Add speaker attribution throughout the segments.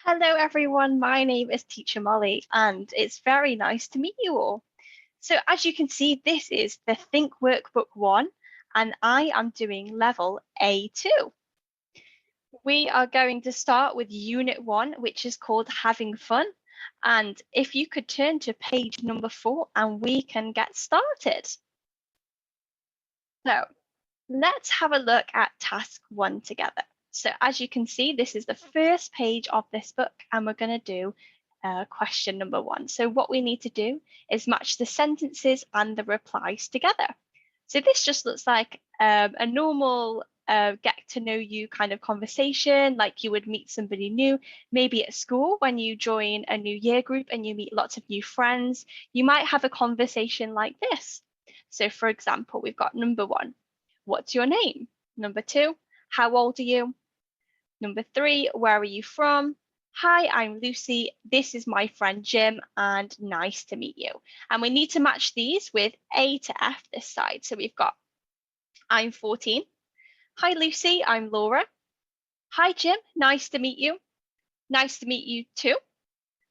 Speaker 1: Hello everyone, my name is Teacher Molly and it's very nice to meet you all. So as you can see, this is the Think Workbook 1 and I am doing level A2. We are going to start with Unit 1, which is called Having Fun. And if you could turn to page number 4 and we can get started. So let's have a look at task 1 together. So as you can see, this is the first page of this book and we're going to do question number 1. So what we need to do is match the sentences and the replies together. So this just looks like a normal get to know you kind of conversation, like you would meet somebody new, maybe at school when you join a new year group and you meet lots of new friends. You might have a conversation like this. So for example, we've got number 1. What's your name? Number 2, how old are you? Number 3, where are you from? Hi, I'm Lucy. This is my friend Jim, and nice to meet you. And we need to match these with A to F this side. So we've got, I'm 14. Hi, Lucy, I'm Laura. Hi, Jim, nice to meet you. Nice to meet you too.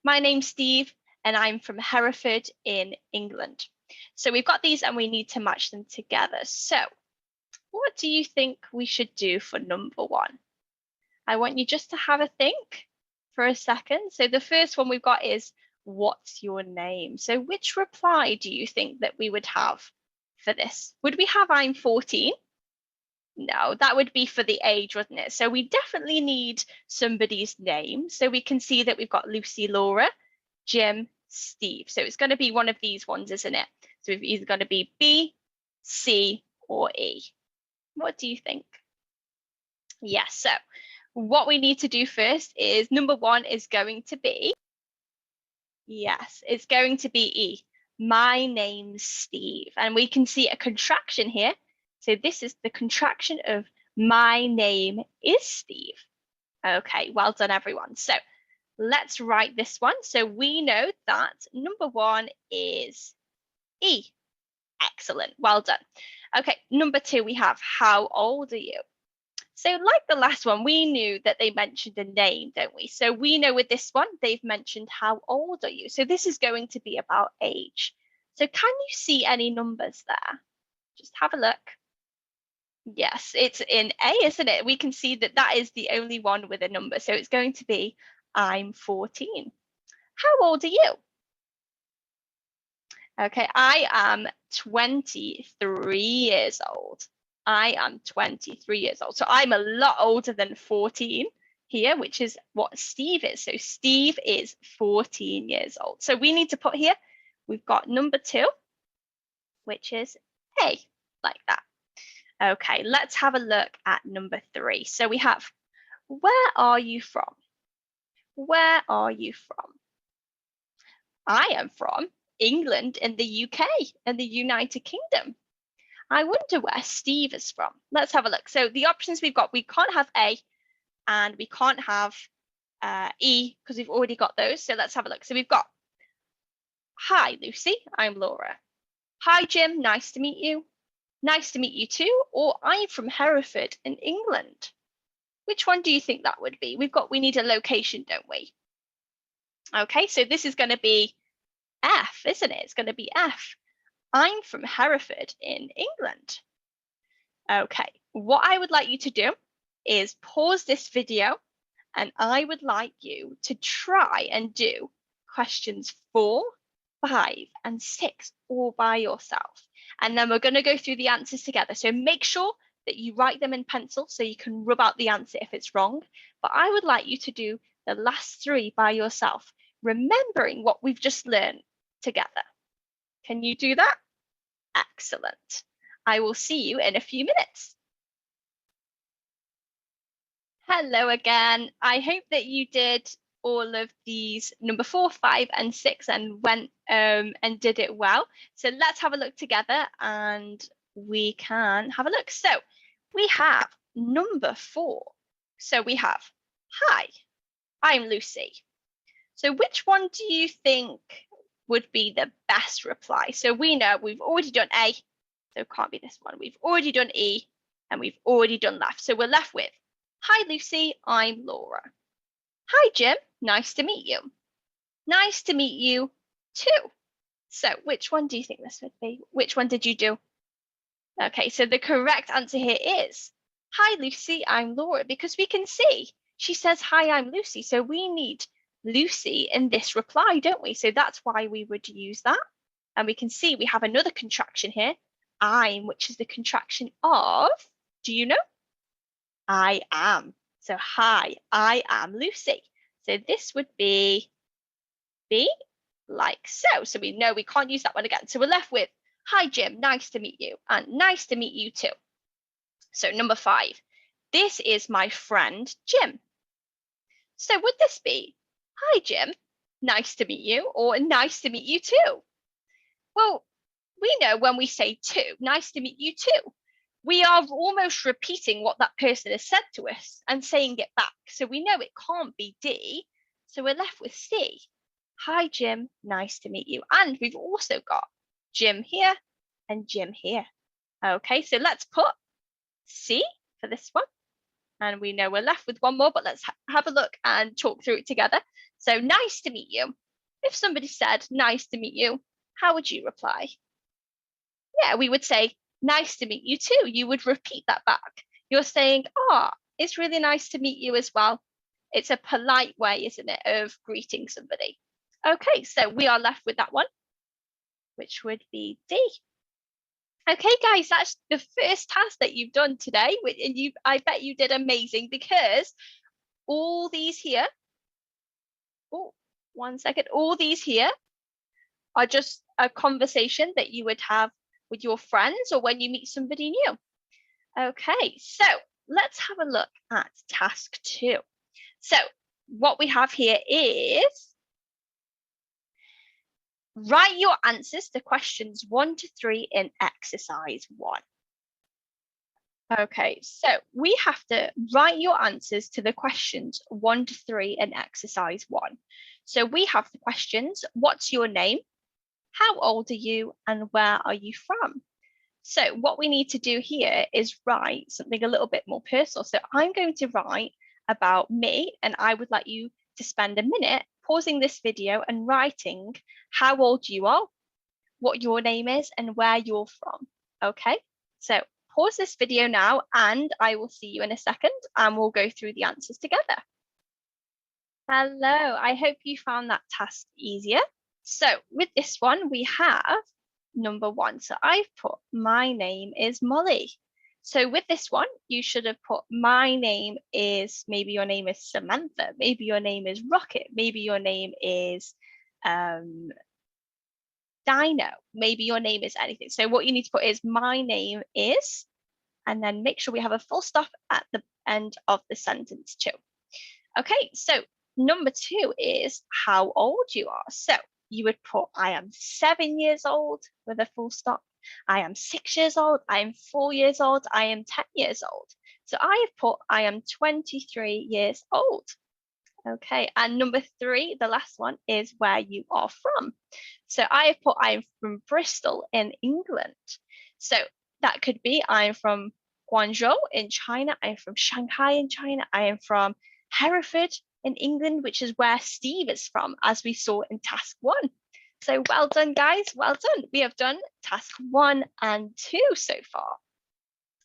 Speaker 1: My name's Steve, and I'm from Hereford in England. So we've got these and we need to match them together. So what do you think we should do for number 1? I want you just to have a think for a second. So the first one we've got is, what's your name? So which reply do you think that we would have for this? Would we have I'm 14? No, that would be for the age, wouldn't it? So we definitely need somebody's name. So we can see that we've got Lucy, Laura, Jim, Steve. So it's going to be one of these ones, isn't it? So it's either going to be B, C, or E. What do you think? Yes, so what we need to do first is number 1 is going to be, yes, it's going to be E. My name's Steve. And we can see a contraction here. So this is the contraction of my name is Steve. Okay, well done, everyone. So let's write this one. So we know that number 1 is E. Excellent, well done. Okay, number 2, we have how old are you? So like the last one, we knew that they mentioned a name, don't we? So we know with this one, they've mentioned how old are you? So this is going to be about age. So can you see any numbers there? Just have a look. Yes, it's in A, isn't it? We can see that that is the only one with a number. So it's going to be, I'm 14. How old are you? Okay, I am 23 years old. I am 23 years old. So I'm a lot older than 14 here, which is what Steve is. So Steve is 14 years old. So we need to put here, we've got number 2, which is A, like that. Okay, let's have a look at number 3. So we have, where are you from? Where are you from? I am from England in the UK, in the United Kingdom. I wonder where Steve is from. Let's have a look. So the options we've got, we can't have A and we can't have E because we've already got those. So let's have a look. So we've got, hi, Lucy, I'm Laura. Hi, Jim, nice to meet you. Nice to meet you too. Or I'm from Hereford in England. Which one do you think that would be? We need a location, don't we? Okay, so this is going to be F, isn't it? It's going to be F. I'm from Hereford in England. Okay, what I would like you to do is pause this video and I would like you to try and do questions 4, 5, and 6 all by yourself. And then we're going to go through the answers together. So make sure that you write them in pencil so you can rub out the answer if it's wrong. But I would like you to do the last 3 by yourself, remembering what we've just learned together. Can you do that? Excellent. I will see you in a few minutes. Hello again. I hope that you did all of these number 4, 5, and 6 and went and did it well. So let's have a look together and we can have a look. So we have number 4. So we have, hi, I'm Lucy. So which one do you think would be the best reply? So we know we've already done A, so it can't be this one. We've already done E and we've already done left. So we're left with, hi, Lucy, I'm Laura. Hi, Jim. Nice to meet you. Nice to meet you too. So which one do you think this would be? Which one did you do? Okay, so the correct answer here is, hi, Lucy, I'm Laura, because we can see she says, hi, I'm Lucy. So we need Lucy in this reply, don't we? So that's why we would use that. And we can see we have another contraction here, I'm, which is the contraction of, do you know? I am. So hi, I am Lucy. So this would be like so. So we know we can't use that one again. So we're left with, hi, Jim, nice to meet you. And nice to meet you too. So number 5, this is my friend, Jim. So would this be, hi, Jim, nice to meet you, or nice to meet you too? Well, we know when we say too, nice to meet you too, we are almost repeating what that person has said to us and saying it back. So we know it can't be D. So we're left with C. Hi, Jim, nice to meet you. And we've also got Jim here and Jim here. Okay, so let's put C for this one. And we know we're left with one more, but let's have a look and talk through it together. So nice to meet you. If somebody said nice to meet you, how would you reply? Yeah, we would say nice to meet you too. You would repeat that back. You're saying, oh, it's really nice to meet you as well. It's a polite way, isn't it, of greeting somebody. Okay, so we are left with that one, which would be D. Okay, guys, that's the first task that you've done today. And I bet you did amazing because all these here, oh, 1 second, all these here are just a conversation that you would have with your friends or when you meet somebody new. Okay, so let's have a look at task 2. So what we have here is write your answers to questions 1 to 3 in exercise 1. Okay, so we have to write your answers to the questions 1 to 3 in exercise 1. So we have the questions, what's your name? How old are you? And where are you from? So what we need to do here is write something a little bit more personal. So I'm going to write about me, and I would like you to spend a minute pausing this video and writing how old you are, what your name is, and where you're from. Okay, so pause this video now, and I will see you in a second, and we'll go through the answers together. Hello, I hope you found that task easier. So with this one, we have number 1. So I've put my name is Molly. So with this one, you should have put my name is, maybe your name is Samantha, maybe your name is Rocket, maybe your name is Dino, maybe your name is anything. So what you need to put is my name is, and then make sure we have a full stop at the end of the sentence too. Okay, so number 2 is how old you are. So you would put, I am 7 years old with a full stop. I am 6 years old. I am 4 years old. I am 10 years old. So I have put, I am 23 years old. Okay, and number 3, the last one, is where you are from. So I have put, I'm from Bristol in England. So that could be, I'm from Guangzhou in China. I'm from Shanghai in China. I am from Hereford in England, which is where Steve is from, as we saw in task 1. So well done, guys. Well done. We have done task 1 and 2 so far.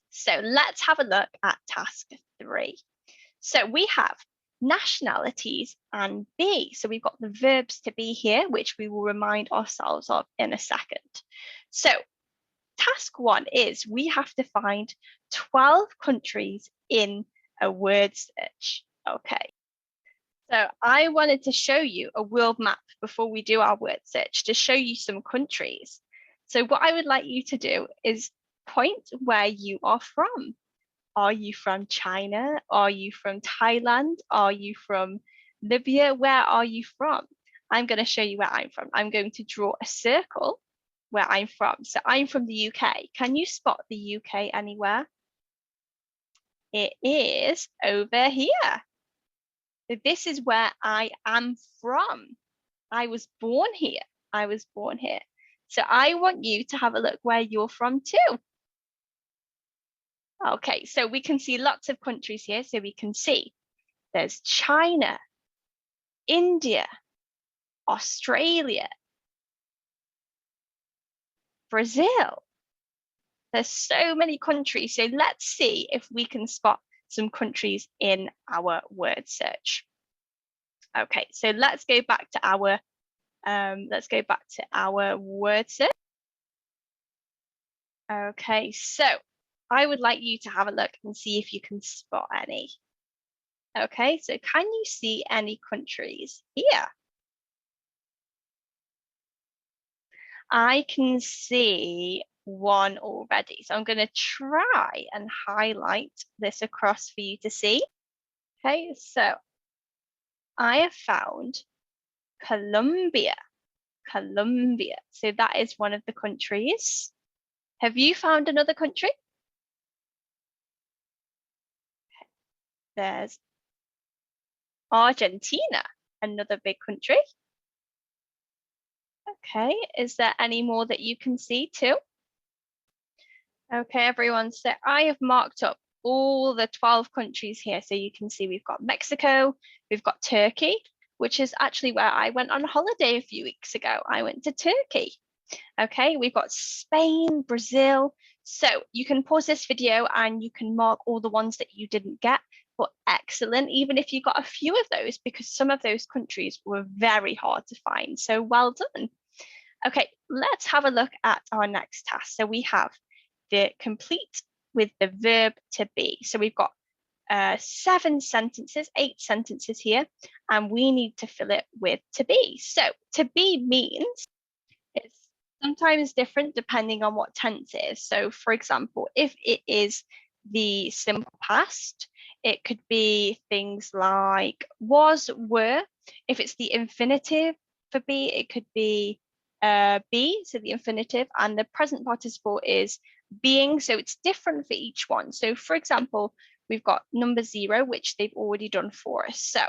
Speaker 1: So let's have a look at task 3. So we have nationalities and be. So we've got the verbs to be here, which we will remind ourselves of in a second. So task 1 is we have to find 12 countries in a word search. Okay. So I wanted to show you a world map before we do our word search to show you some countries. So what I would like you to do is point where you are from. Are you from China? Are you from Thailand? Are you from Libya? Where are you from? I'm going to show you where I'm from. I'm going to draw a circle where I'm from. So I'm from the UK. Can you spot the UK anywhere? It is over here. So this is where I am from. I was born here. I was born here. So I want you to have a look where you're from too. Okay, so we can see lots of countries here. So we can see there's China, India, Australia, Brazil. There's so many countries. So let's see if we can spot some countries in our word search. Okay, so let's go back to our word search. Okay, so I would like you to have a look and see if you can spot any. Okay, so can you see any countries here? I can see one already. So I'm going to try and highlight this across for you to see. Okay, so I have found Colombia. Colombia. So that is one of the countries. Have you found another country? There's Argentina, another big country. Okay, is there any more that you can see too? Okay, everyone, so I have marked up all the 12 countries here. So you can see we've got Mexico, we've got Turkey, which is actually where I went on holiday a few weeks ago. I went to Turkey. Okay, we've got Spain, Brazil. So you can pause this video and you can mark all the ones that you didn't get. But excellent, even if you got a few of those, because some of those countries were very hard to find. So well done. Okay, let's have a look at our next task. So we have the complete with the verb to be. So we've got 8 sentences here, and we need to fill it with to be. So to be means it's sometimes different depending on what tense it is. So for example, if it is the simple past, it could be things like was, were. If it's the infinitive for be, it could be be, so the infinitive, and the present participle is being, so it's different for each one. So for example, we've got number 0, which they've already done for us. So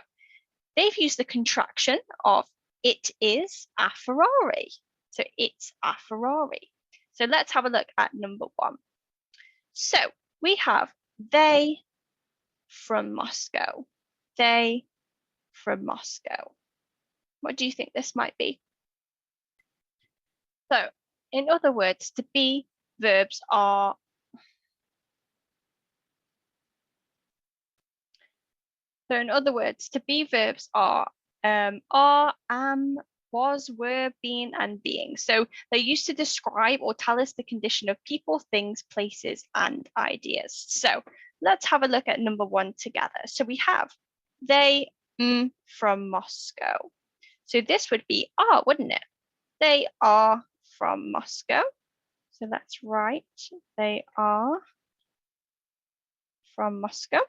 Speaker 1: they've used the contraction of it is a Ferrari. So it's a Ferrari. So let's have a look at number 1. So we have they from Moscow. They from Moscow. What do you think this might be? So in other words, to be verbs are are, am, was, were, been, and being. So they're used to describe or tell us the condition of people, things, places, and ideas. So let's have a look at number 1 together. So we have they from Moscow. So this would be are, wouldn't it? They are from Moscow. So let's write they are from Moscow.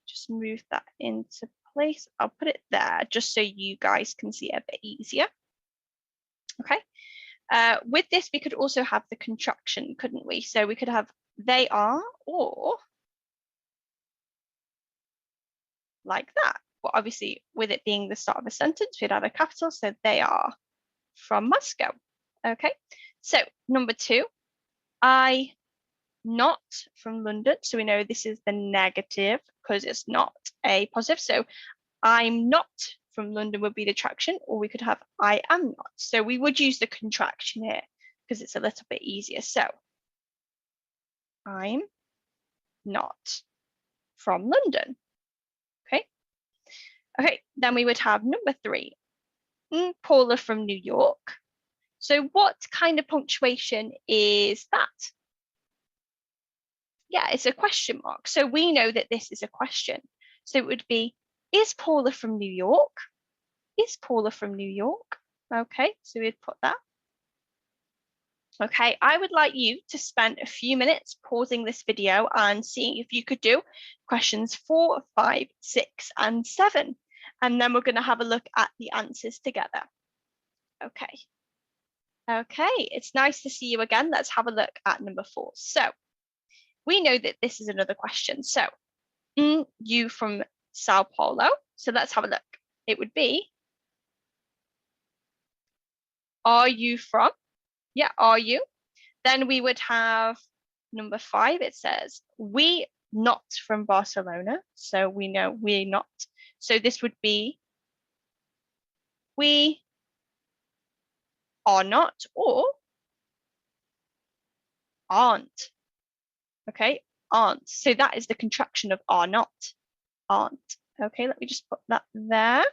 Speaker 1: Just move that into place. I'll put it there just so you guys can see it a bit easier. Okay. With this, we could also have the contraction, couldn't we? So we could have they are, or like that. Well, obviously, with it being the start of a sentence, we'd have a capital. So they are from Moscow. Okay. So number 2, I not from London. So we know this is the negative because it's not a positive. So I'm not from London would be the traction, or we could have I am not. So we would use the contraction here because it's a little bit easier. So I'm not from London. Okay. Okay, then we would have number 3, Paula from New York. So what kind of punctuation is that? Yeah, it's a question mark. So we know that this is a question. So it would be, is Paula from New York? Is Paula from New York? Okay, so we'd put that. Okay, I would like you to spend a few minutes pausing this video and seeing if you could do questions 4, 5, 6, and 7. And then we're going to have a look at the answers together. Okay. Okay, it's nice to see you again. Let's have a look at number 4. So we know that this is another question. So you from Sao Paulo. So let's have a look. It would be, are you from? Yeah, are you? Then we would have number 5. It says, we not from Barcelona. So we know we're not. So this would be We are not or aren't. Okay, aren't. So that is the contraction of are not, aren't. Okay, let me just put that there.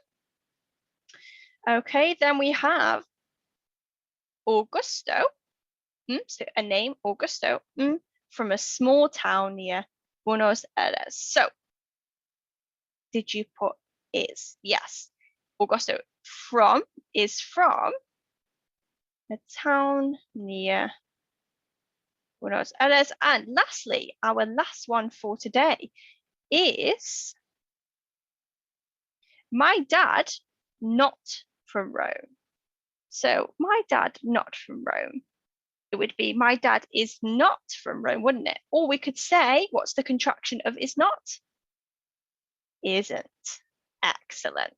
Speaker 1: Okay, then we have Augusto. So a name, Augusto, from a small town near Buenos Aires. So did you put is? Yes. Augusto is from a town near Buenos Aires. And lastly, our last one for today is my dad, not from Rome. So my dad, not from Rome. It would be my dad is not from Rome, wouldn't it? Or we could say, what's the contraction of is not? Isn't. Excellent.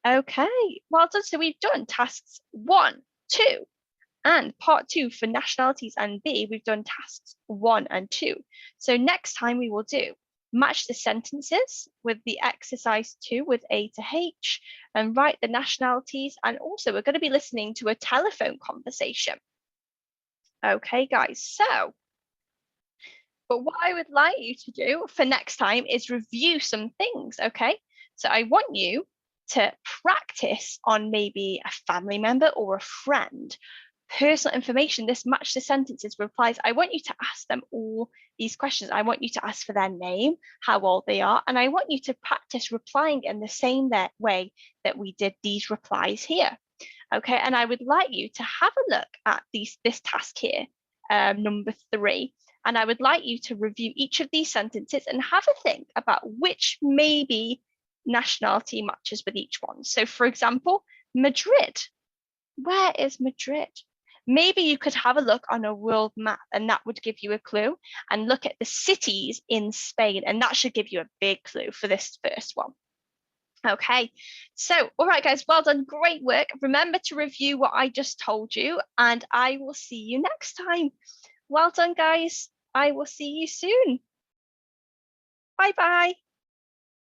Speaker 1: Okay, well done. So we've done tasks 1, 2, and part 2 for nationalities and B, we've done tasks 1 and 2. So next time we will do match the sentences with the exercise 2 with A to H and write the nationalities. And also we're going to be listening to a telephone conversation. Okay, guys, so but what I would like you to do for next time is review some things, okay? So I want you to practice on maybe a family member or a friend. Personal information, this match the sentences replies. I want you to ask them all these questions. I want you to ask for their name, how old they are, and I want you to practice replying in the same way that we did these replies here. Okay, and I would like you to have a look at this task here, number 3, and I would like you to review each of these sentences and have a think about which maybe nationality matches with each one. So for example, Madrid. Where is Madrid? Maybe you could have a look on a world map and that would give you a clue, and look at the cities in Spain, and that should give you a big clue for this first one. Okay, so all right, guys, well done, great work. Remember to review what I just told you, and I will see you next time. Well done, guys. I will see you soon. Bye-bye.